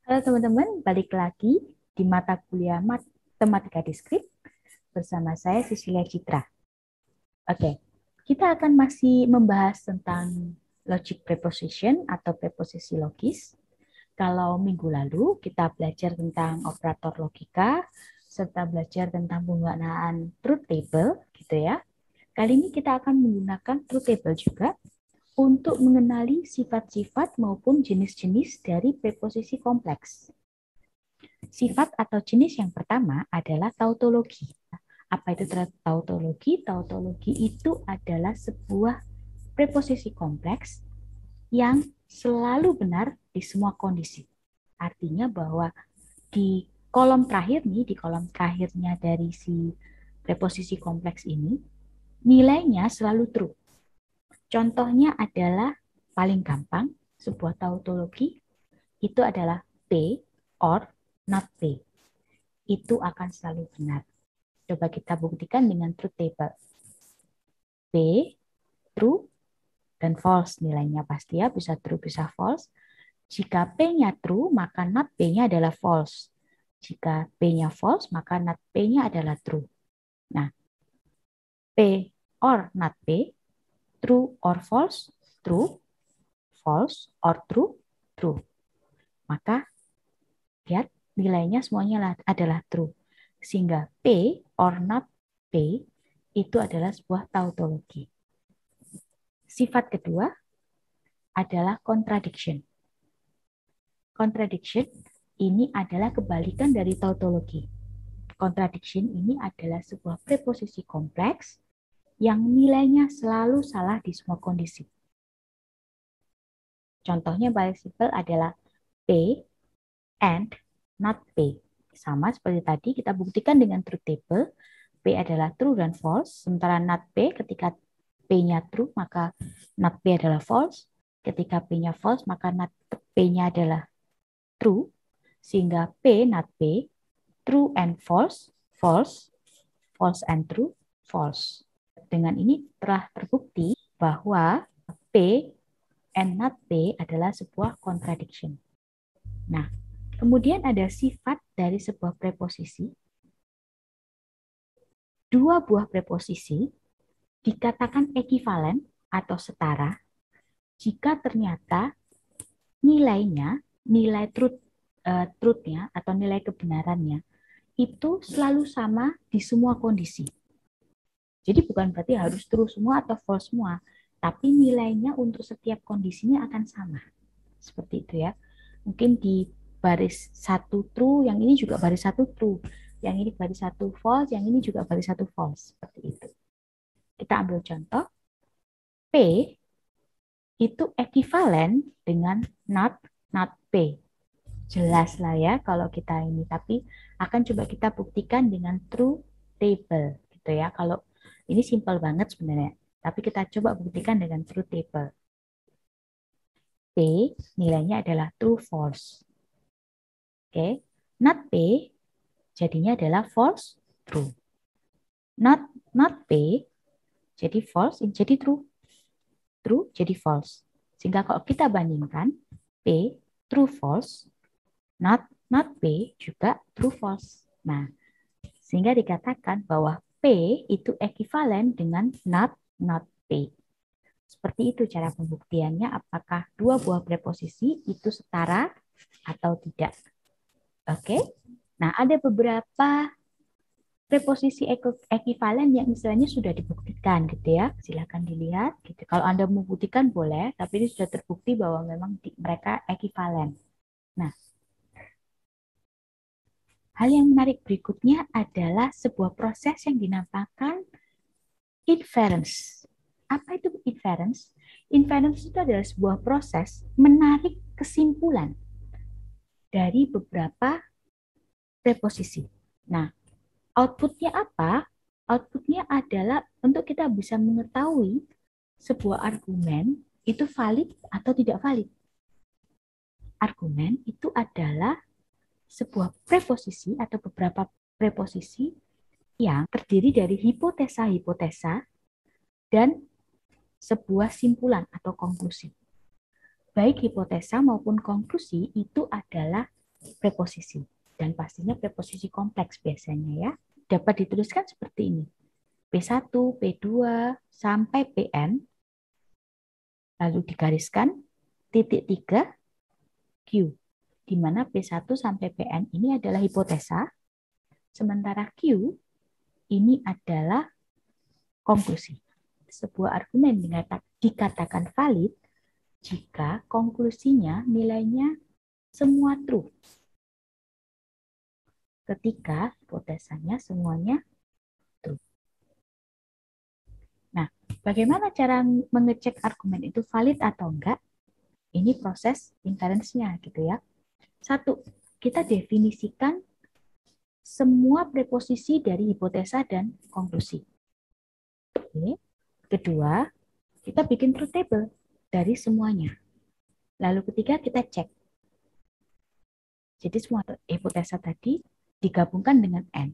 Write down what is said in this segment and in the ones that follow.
Halo teman-teman, balik lagi di mata kuliah Matematika Diskrit bersama saya Cecilia Citra. Oke, kita akan masih membahas tentang logic preposition atau preposisi logis. Kalau minggu lalu kita belajar tentang operator logika serta belajar tentang penggunaan truth table gitu ya. Kali ini kita akan menggunakan truth table juga untuk mengenali sifat-sifat maupun jenis-jenis dari preposisi kompleks. Sifat atau jenis yang pertama adalah tautologi. Apa itu tautologi? Tautologi itu adalah sebuah preposisi kompleks yang selalu benar di semua kondisi. Artinya bahwa di kolom terakhir nih, di kolom terakhirnya dari si preposisi kompleks ini, nilainya selalu true. Contohnya adalah paling gampang, sebuah tautologi itu adalah P or not P. Itu akan selalu benar. Coba kita buktikan dengan truth table. P, true, dan false. Nilainya pasti ya, bisa true, bisa false. Jika P-nya true, maka not P-nya adalah false. Jika P-nya false, maka not P-nya adalah true. Nah, P or not P, true or false, true, false or true, true. Maka lihat nilainya semuanya adalah true. Sehingga P or not P itu adalah sebuah tautologi. Sifat kedua adalah contradiction. Contradiction ini adalah kebalikan dari tautologi. Contradiction ini adalah sebuah preposisi kompleks yang nilainya selalu salah di semua kondisi. Contohnya paling simpel adalah P and not P. Sama seperti tadi kita buktikan dengan truth table. P adalah true dan false, sementara not P ketika P-nya true maka not P adalah false. Ketika P-nya false maka not P-nya adalah true. Sehingga P not P, true and false, false, false and true, false. Dengan ini telah terbukti bahwa P and not P adalah sebuah contradiction. Nah, kemudian ada sifat dari sebuah preposisi. Dua buah preposisi dikatakan ekivalen atau setara jika ternyata nilainya, nilai truth-nya atau nilai kebenarannya itu selalu sama di semua kondisi. Jadi bukan berarti harus true semua atau false semua, tapi nilainya untuk setiap kondisinya akan sama. Seperti itu ya. Mungkin di baris satu true, yang ini juga baris satu true. Yang ini baris satu false, yang ini juga baris satu false. Seperti itu. Kita ambil contoh. P itu ekivalen dengan not P. Jelas lah ya kalau kita ini. Tapi akan coba kita buktikan dengan true table. Gitu ya. Kalau ini simple banget sebenarnya. Tapi kita coba buktikan dengan true table. P nilainya adalah true false. Oke. Not P jadinya adalah false true. Not P jadi false jadi true. True jadi false. Sehingga kalau kita bandingkan P true false, not P juga true false. Nah, sehingga dikatakan bahwa P itu ekivalen dengan not P. Seperti itu cara pembuktiannya apakah dua buah preposisi itu setara atau tidak. Oke. Nah, ada beberapa preposisi ekivalen yang istilahnya sudah dibuktikan gitu ya. Silakan dilihat gitu. Kalau Anda membuktikan boleh, tapi ini sudah terbukti bahwa memang mereka ekivalen. Nah, hal yang menarik berikutnya adalah sebuah proses yang dinamakan inference. Apa itu inference? Inference itu adalah sebuah proses menarik kesimpulan dari beberapa preposisi. Nah, outputnya apa? Outputnya adalah untuk kita bisa mengetahui sebuah argumen itu valid atau tidak valid. Argumen itu adalah sebuah preposisi atau beberapa preposisi yang terdiri dari hipotesa-hipotesa dan sebuah simpulan atau konklusi. Baik hipotesa maupun konklusi itu adalah preposisi. Dan pastinya preposisi kompleks biasanya ya. Dapat dituliskan seperti ini. P1, P2, sampai Pn. Lalu digariskan titik 3 Q. Di mana P1 sampai Pn ini adalah hipotesa. Sementara Q ini adalah konklusi. Sebuah argumen dikatakan valid jika konklusinya nilainya semua true. Ketika hipotesanya semuanya true. Nah, bagaimana cara mengecek argumen itu valid atau enggak? Ini proses inference-nya gitu ya. 1, kita definisikan semua preposisi dari hipotesa dan konklusi. Oke. Kedua, kita bikin truth table dari semuanya. Lalu ketiga, kita cek. Jadi semua hipotesa tadi digabungkan dengan N.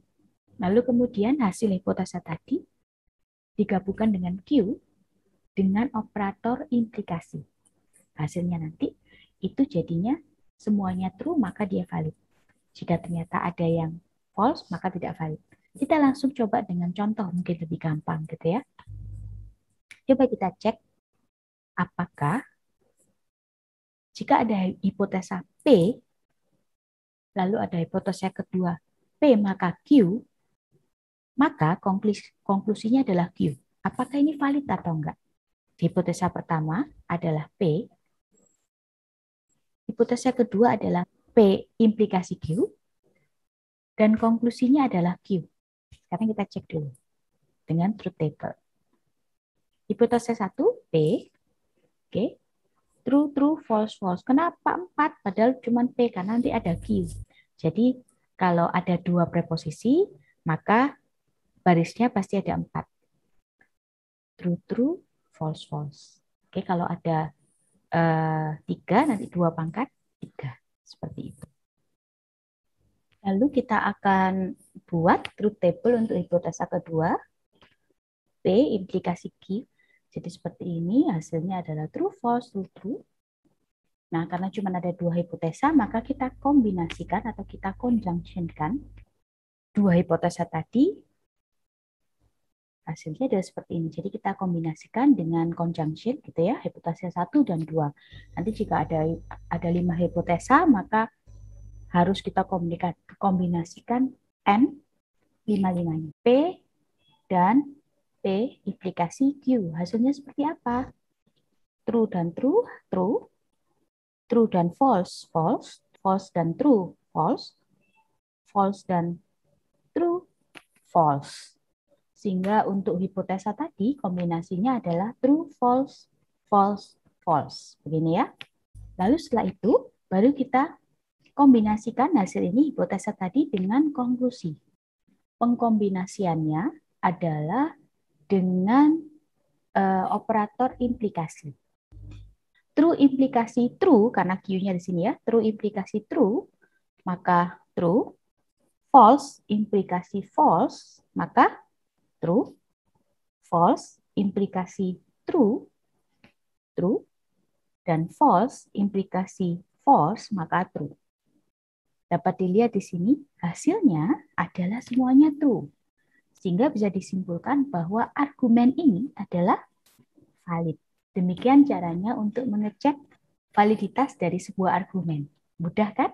Lalu kemudian hasil hipotesa tadi digabungkan dengan Q dengan operator implikasi. Hasilnya nanti itu jadinya semuanya true, maka dia valid. Jika ternyata ada yang false, maka tidak valid. Kita langsung coba dengan contoh, mungkin lebih gampang gitu ya. Coba kita cek apakah jika ada hipotesa P, lalu ada hipotesa kedua P maka Q, maka konklusinya adalah Q. Apakah ini valid atau enggak? Hipotesa pertama adalah P, hipotesa kedua adalah P implikasi Q, dan konklusinya adalah Q. Sekarang kita cek dulu dengan truth table. Hipotesa 1, P, oke, true, true, false, false. Kenapa 4? Padahal cuma P, karena nanti ada Q. Jadi kalau ada 2 preposisi, maka barisnya pasti ada 4. True, true, false, false. Oke, kalau ada 3, nanti 2 pangkat 3. Seperti itu. Lalu kita akan buat truth table untuk hipotesa kedua. P implikasi Q. Jadi seperti ini, hasilnya adalah true, false, true, true. Nah, karena cuma ada 2 hipotesa, maka kita kombinasikan atau kita conjunctionkan 2 hipotesa tadi. Hasilnya adalah seperti ini. Jadi kita kombinasikan dengan conjunction gitu ya, hipotesa 1 dan 2. Nanti jika ada 5 hipotesa, maka harus kita kombinasikan N 5-5-nya. P dan P implikasi Q. Hasilnya seperti apa? True dan true, true. True dan false, false. False dan true, false. False dan true, false. Sehingga untuk hipotesa tadi kombinasinya adalah true, false, false, false. Begini ya. Lalu setelah itu baru kita kombinasikan hasil ini hipotesa tadi dengan konklusi. Pengkombinasiannya adalah dengan operator implikasi. True implikasi true, karena Q-nya di sini ya, true implikasi true, maka true. False implikasi false, maka true. False implikasi true, true. Dan false implikasi false, maka true. Dapat dilihat di sini, hasilnya adalah semuanya true. Sehingga bisa disimpulkan bahwa argumen ini adalah valid. Demikian caranya untuk mengecek validitas dari sebuah argumen. Mudah kan?